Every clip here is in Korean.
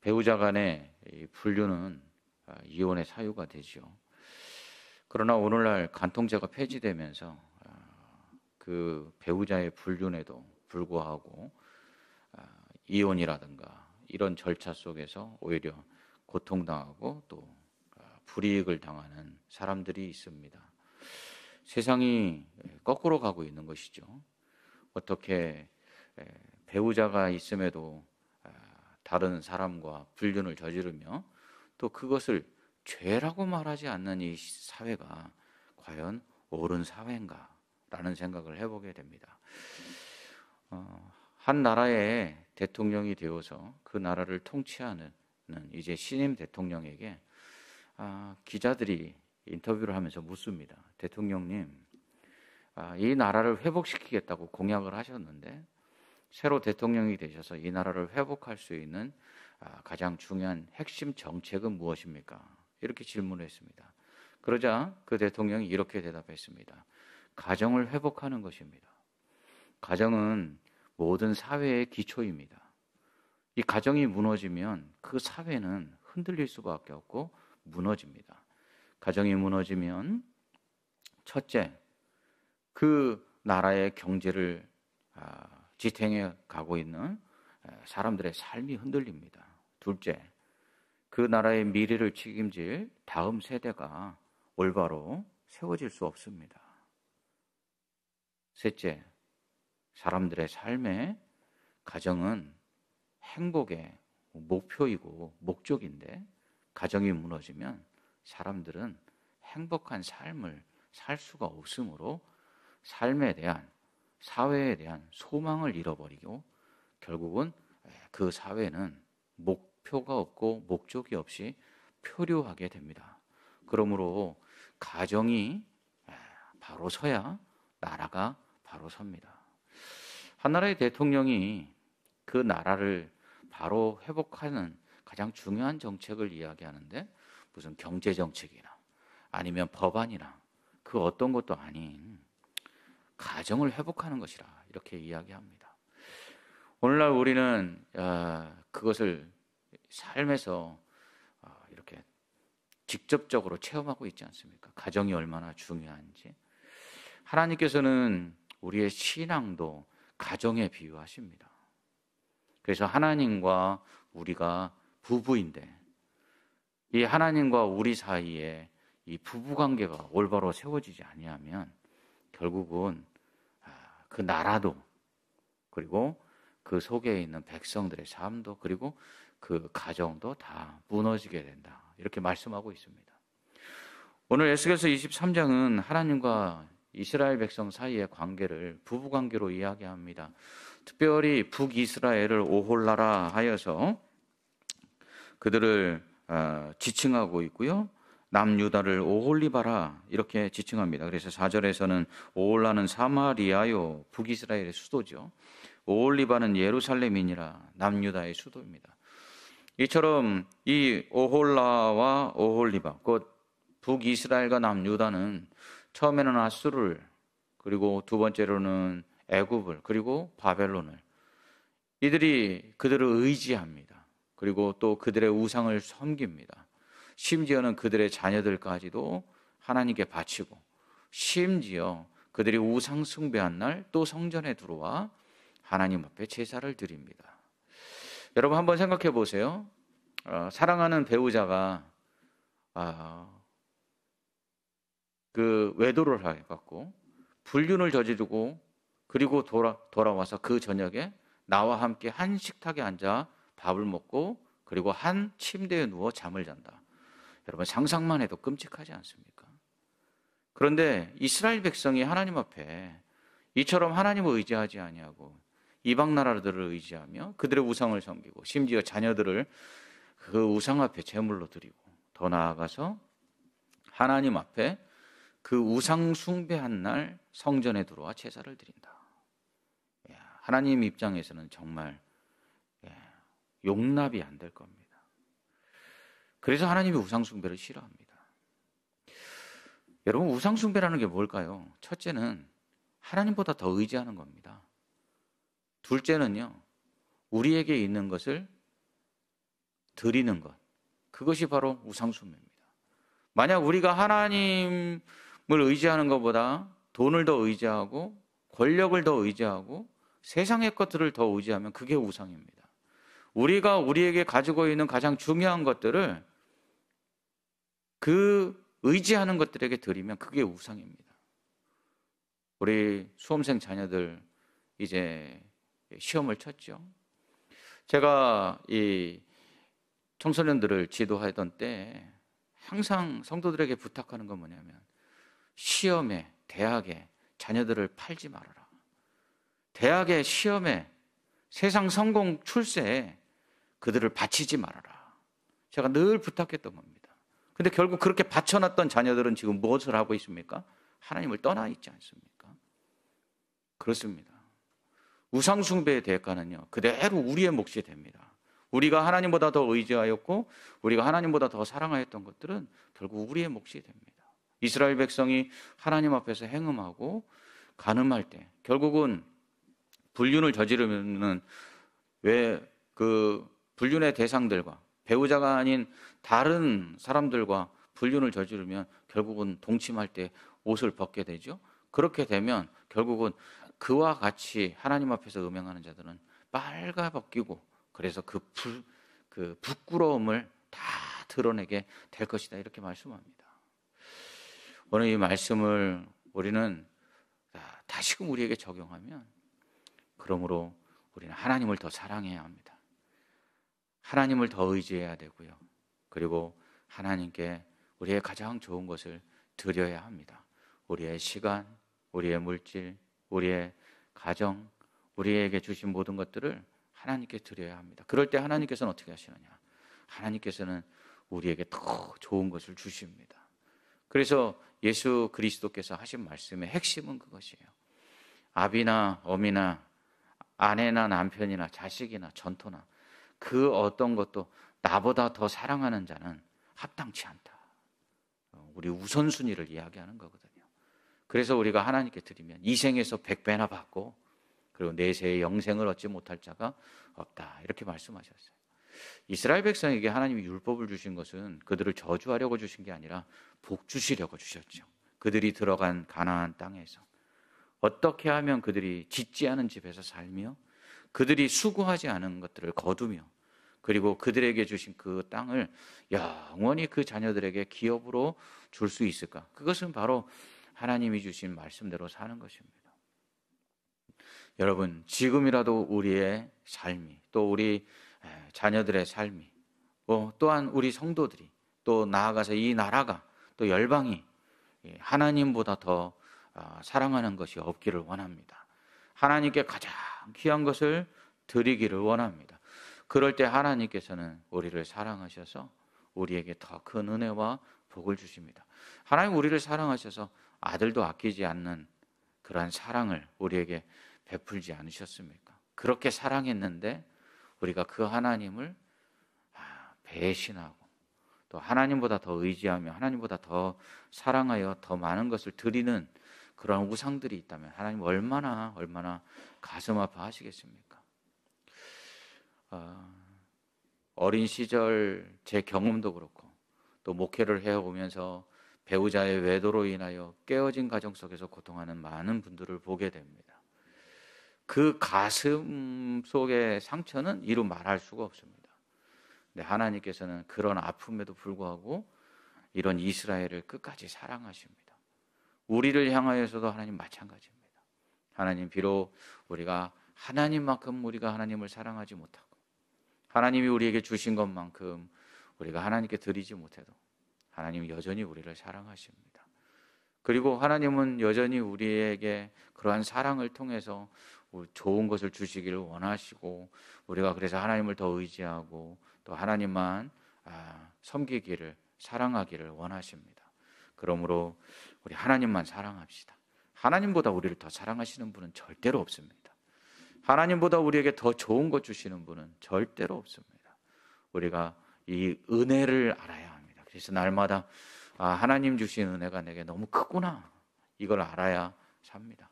배우자 간의 이 분류는 이혼의 사유가 되죠. 그러나 오늘날 간통죄가 폐지되면서 그 배우자의 불륜에도 불구하고 이혼이라든가 이런 절차 속에서 오히려 고통당하고 또 불이익을 당하는 사람들이 있습니다. 세상이 거꾸로 가고 있는 것이죠. 어떻게 배우자가 있음에도 다른 사람과 불륜을 저지르며 또 그것을 죄라고 말하지 않는 이 사회가 과연 옳은 사회인가라는 생각을 해보게 됩니다. 한 나라의 대통령이 되어서 그 나라를 통치하는 이제 신임 대통령에게 기자들이 인터뷰를 하면서 묻습니다. 대통령님, 이 나라를 회복시키겠다고 공약을 하셨는데 새로 대통령이 되셔서 이 나라를 회복할 수 있는 가장 중요한 핵심 정책은 무엇입니까? 이렇게 질문을 했습니다. 그러자 그 대통령이 이렇게 대답했습니다. 가정을 회복하는 것입니다. 가정은 모든 사회의 기초입니다. 이 가정이 무너지면 그 사회는 흔들릴 수밖에 없고 무너집니다. 가정이 무너지면 첫째, 그 나라의 경제를 지탱해 가고 있는 사람들의 삶이 흔들립니다. 둘째, 그 나라의 미래를 책임질 다음 세대가 올바로 세워질 수 없습니다. 셋째, 사람들의 삶의 가정은 행복의 목표이고 목적인데 가정이 무너지면 사람들은 행복한 삶을 살 수가 없으므로 삶에 대한, 사회에 대한 소망을 잃어버리고 결국은 그 사회는 목표가 없고 목적이 없이 표류하게 됩니다. 그러므로 가정이 바로 서야 나라가 바로 섭니다. 한 나라의 대통령이 그 나라를 바로 회복하는 가장 중요한 정책을 이야기하는데 무슨 경제정책이나 아니면 법안이나 그 어떤 것도 아닌 가정을 회복하는 것이라 이렇게 이야기합니다. 오늘날 우리는 그것을 삶에서 이렇게 직접적으로 체험하고 있지 않습니까? 가정이 얼마나 중요한지. 하나님께서는 우리의 신앙도 가정에 비유하십니다. 그래서 하나님과 우리가 부부인데 이 하나님과 우리 사이에 이 부부관계가 올바로 세워지지 아니하면 결국은 그 나라도 그리고 그 속에 있는 백성들의 삶도 그리고 그 가정도 다 무너지게 된다. 이렇게 말씀하고 있습니다. 오늘 에스겔서 23장은 하나님과 이스라엘 백성 사이의 관계를 부부관계로 이야기합니다. 특별히 북이스라엘을 오홀라라 하여서 그들을 지칭하고 있고요. 남유다를 오홀리바라 이렇게 지칭합니다. 그래서 4절에서는 오홀라는 사마리아요, 북이스라엘의 수도죠. 오홀리바는 예루살렘이니라, 남유다의 수도입니다. 이처럼 이 오홀라와 오홀리바, 곧 북이스라엘과 남유다는 처음에는 아수르를, 그리고 두 번째로는 애굽을, 그리고 바벨론을, 이들이 그들을 의지합니다. 그리고 또 그들의 우상을 섬깁니다. 심지어는 그들의 자녀들까지도 하나님께 바치고, 심지어 그들이 우상 숭배한 날 또 성전에 들어와 하나님 앞에 제사를 드립니다. 여러분 한번 생각해 보세요. 사랑하는 배우자가 그 외도를 해갖고 불륜을 저지르고 그리고 돌아와서 그 저녁에 나와 함께 한 식탁에 앉아 밥을 먹고 그리고 한 침대에 누워 잠을 잔다. 여러분 상상만 해도 끔찍하지 않습니까? 그런데 이스라엘 백성이 하나님 앞에 이처럼 하나님을 의지하지 아니하고 이방 나라들을 의지하며 그들의 우상을 섬기고 심지어 자녀들을 그 우상 앞에 제물로 드리고 더 나아가서 하나님 앞에 그 우상 숭배한 날 성전에 들어와 제사를 드린다. 하나님 입장에서는 정말 용납이 안 될 겁니다. 그래서 하나님이 우상 숭배를 싫어합니다. 여러분 우상 숭배라는 게 뭘까요? 첫째는 하나님보다 더 의지하는 겁니다. 둘째는요, 우리에게 있는 것을 드리는 것, 그것이 바로 우상숭배입니다. 만약 우리가 하나님을 의지하는 것보다 돈을 더 의지하고 권력을 더 의지하고 세상의 것들을 더 의지하면 그게 우상입니다. 우리가 우리에게 가지고 있는 가장 중요한 것들을 그 의지하는 것들에게 드리면 그게 우상입니다. 우리 수험생 자녀들 이제 시험을 쳤죠. 제가 이 청소년들을 지도하던 때 항상 성도들에게 부탁하는 건 뭐냐면 시험에, 대학에 자녀들을 팔지 말아라. 대학의 시험에, 세상 성공 출세에 그들을 바치지 말아라. 제가 늘 부탁했던 겁니다. 근데 결국 그렇게 바쳐놨던 자녀들은 지금 무엇을 하고 있습니까? 하나님을 떠나 있지 않습니까? 그렇습니다. 우상숭배의 대가는요, 그대로 우리의 몫이 됩니다. 우리가 하나님보다 더 의지하였고 우리가 하나님보다 더 사랑하였던 것들은 결국 우리의 몫이 됩니다. 이스라엘 백성이 하나님 앞에서 행음하고 간음할 때 결국은 불륜을 저지르면은 왜 그 불륜의 대상들과 배우자가 아닌 다른 사람들과 불륜을 저지르면 결국은 동침할 때 옷을 벗게 되죠. 그렇게 되면 결국은 그와 같이 하나님 앞에서 음행하는 자들은 빨가벗기고 그래서 그 부끄러움을 다 드러내게 될 것이다, 이렇게 말씀합니다. 오늘 이 말씀을 우리는 다시금 우리에게 적용하면, 그러므로 우리는 하나님을 더 사랑해야 합니다. 하나님을 더 의지해야 되고요. 그리고 하나님께 우리의 가장 좋은 것을 드려야 합니다. 우리의 시간, 우리의 물질, 우리의 가정, 우리에게 주신 모든 것들을 하나님께 드려야 합니다. 그럴 때 하나님께서는 어떻게 하시느냐? 하나님께서는 우리에게 더 좋은 것을 주십니다. 그래서 예수 그리스도께서 하신 말씀의 핵심은 그것이에요. 아비나 어미나 아내나 남편이나 자식이나 전토나 그 어떤 것도 나보다 더 사랑하는 자는 합당치 않다. 우리 우선순위를 이야기하는 거거든요. 그래서 우리가 하나님께 드리면 이 생에서 100배나 받고 그리고 내세의 영생을 얻지 못할 자가 없다, 이렇게 말씀하셨어요. 이스라엘 백성에게 하나님이 율법을 주신 것은 그들을 저주하려고 주신 게 아니라 복 주시려고 주셨죠. 그들이 들어간 가나안 땅에서 어떻게 하면 그들이 짓지 않은 집에서 살며 그들이 수고하지 않은 것들을 거두며 그리고 그들에게 주신 그 땅을 영원히 그 자녀들에게 기업으로 줄 수 있을까? 그것은 바로 하나님이 주신 말씀대로 사는 것입니다. 여러분, 지금이라도 우리의 삶이, 또 우리 자녀들의 삶이, 또한 우리 성도들이, 또 나아가서 이 나라가, 또 열방이 하나님보다 더 사랑하는 것이 없기를 원합니다. 하나님께 가장 귀한 것을 드리기를 원합니다. 그럴 때 하나님께서는 우리를 사랑하셔서 우리에게 더 큰 은혜와 복을 주십니다. 하나님 우리를 사랑하셔서 아들도 아끼지 않는 그러한 사랑을 우리에게 베풀지 않으셨습니까? 그렇게 사랑했는데 우리가 그 하나님을 배신하고 또 하나님보다 더 의지하며 하나님보다 더 사랑하여 더 많은 것을 드리는 그러한 우상들이 있다면 하나님 얼마나 가슴 아파하시겠습니까? 어린 시절 제 경험도 그렇고 또 목회를 해오면서 배우자의 외도로 인하여 깨어진 가정 속에서 고통하는 많은 분들을 보게 됩니다. 그 가슴 속의 상처는 이루 말할 수가 없습니다. 근데 하나님께서는 그런 아픔에도 불구하고 이런 이스라엘을 끝까지 사랑하십니다. 우리를 향하여서도 하나님 마찬가지입니다. 하나님, 비록 우리가 하나님만큼 우리가 하나님을 사랑하지 못하고 하나님이 우리에게 주신 것만큼 우리가 하나님께 드리지 못해도 하나님은 여전히 우리를 사랑하십니다. 그리고 하나님은 여전히 우리에게 그러한 사랑을 통해서 좋은 것을 주시기를 원하시고 우리가 그래서 하나님을 더 의지하고 또 하나님만 섬기기를, 사랑하기를 원하십니다. 그러므로 우리 하나님만 사랑합시다. 하나님보다 우리를 더 사랑하시는 분은 절대로 없습니다. 하나님보다 우리에게 더 좋은 것 주시는 분은 절대로 없습니다. 우리가 이 은혜를 알아야 합니다. 그래서 날마다 하나님 주신 은혜가 내게 너무 크구나, 이걸 알아야 삽니다.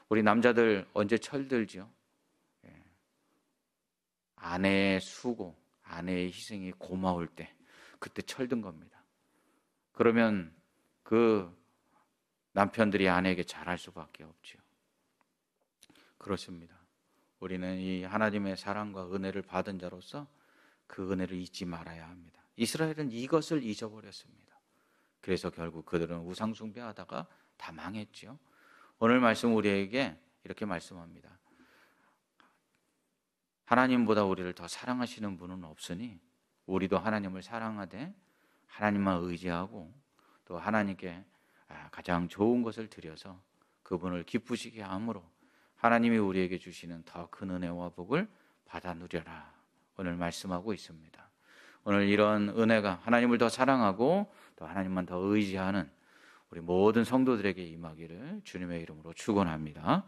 우리 남자들 언제 철들죠? 아내의 수고, 아내의 희생이 고마울 때 그때 철든 겁니다. 그러면 그 남편들이 아내에게 잘할 수밖에 없죠. 그렇습니다. 우리는 이 하나님의 사랑과 은혜를 받은 자로서 그 은혜를 잊지 말아야 합니다. 이스라엘은 이것을 잊어버렸습니다. 그래서 결국 그들은 우상 숭배하다가 다 망했죠. 오늘 말씀 우리에게 이렇게 말씀합니다. 하나님보다 우리를 더 사랑하시는 분은 없으니 우리도 하나님을 사랑하되 하나님만 의지하고 또 하나님께 가장 좋은 것을 드려서 그분을 기쁘시게 함으로 하나님이 우리에게 주시는 더 큰 은혜와 복을 받아 누려라. 오늘 말씀하고 있습니다. 오늘 이런 은혜가 하나님을 더 사랑하고 또 하나님만 더 의지하는 우리 모든 성도들에게 임하기를 주님의 이름으로 축원합니다.